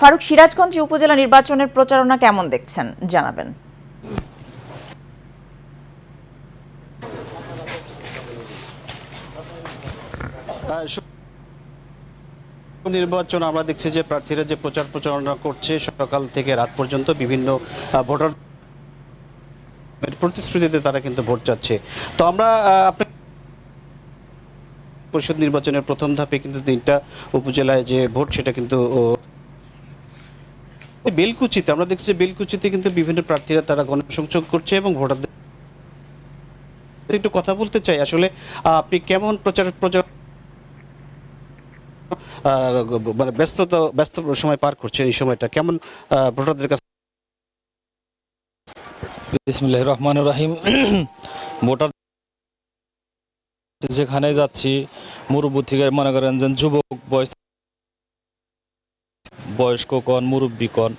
ফারুক, সিরাজগঞ্জ উপজেলা নির্বাচনের প্রচারণা কেমন দেখছেন জানাবেন। নির্বাচন আমরা দেখছি যে প্রার্থীরা যে প্রচারণা করছে সকাল থেকে রাত পর্যন্ত বিভিন্ন ভোটার প্রতিশ্রুতিতে তারা কিন্তু ভোট চাচ্ছে। তো আমরা পরিষদ নির্বাচনের প্রথম ধাপে কিন্তু 3টা উপজেলায় যে ভোট সেটা কিন্তু বেলকুচিতে আমরা দেখছি যে বেলকুচিতে কিন্তু বিভিন্ন প্রার্থীরা তারা গণসংযোগ করছে এবং ভোটারদের একটু কথা বলতে চাই। আসলে আপনি কেমন প্রচার মানে ব্যস্ত সময় পার করছেন, এই সময়টা কেমন ভোটারদের কাছে? বিসমিল্লাহির রহমানির রহিম। ভোটার যেখানে যাচ্ছি, মুরব্বী থেকে মনে করেন যে যুবক বয়স্ক কন, মুরব্বী কন,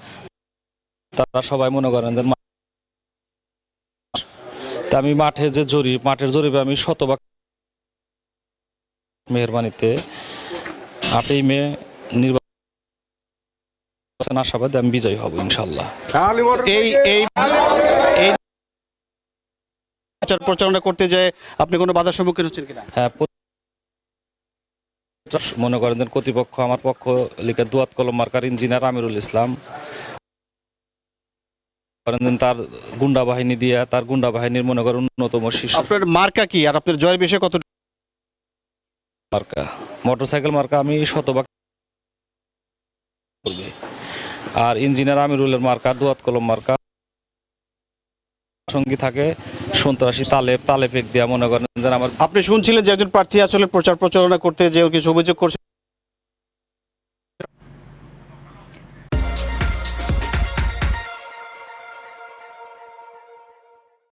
তারা সবাই মনে করেন যে আমি মাঠের জরিপে আমি শতভাগ মেহরবানিতে 8ই মে নির্বাচন আশাবাদী আমি বিজয়ী হব ইনশাল্লাহ। এই প্রচারণা করতে যায় আপনি কোনো বাধার সম্মুখীন হচ্ছেন কিনা? হ্যাঁ, মনে করেন যে কর্তৃপক্ষ আমার পক্ষ লিখে দুয়াত কলম মার্কার ইঞ্জিনিয়ার আমিরুল ইসলাম তার গুন্ডা বাহিনী দিয়ে তার গুন্ডা বাহিনীর মনে করেন অন্যতম শীর্ষ। আপনার মার্কা কি আর আপনার জয়ের বিষয়ে কত মার্কা? মোটরসাইকেল মার্কা আমি শতভাগ করবে। আর ইঞ্জিনিয়ার আমিরুলের মার্কা দুয়াত কলম মার্কা সঙ্গী থাকে সন্ত্রাসী তালেব দিয়া মনে করেন যে আমার। আপনি শুনছিলেন যে একজন প্রার্থী আসলে প্রচারণা করতে যে কিছু অভিযোগ করছে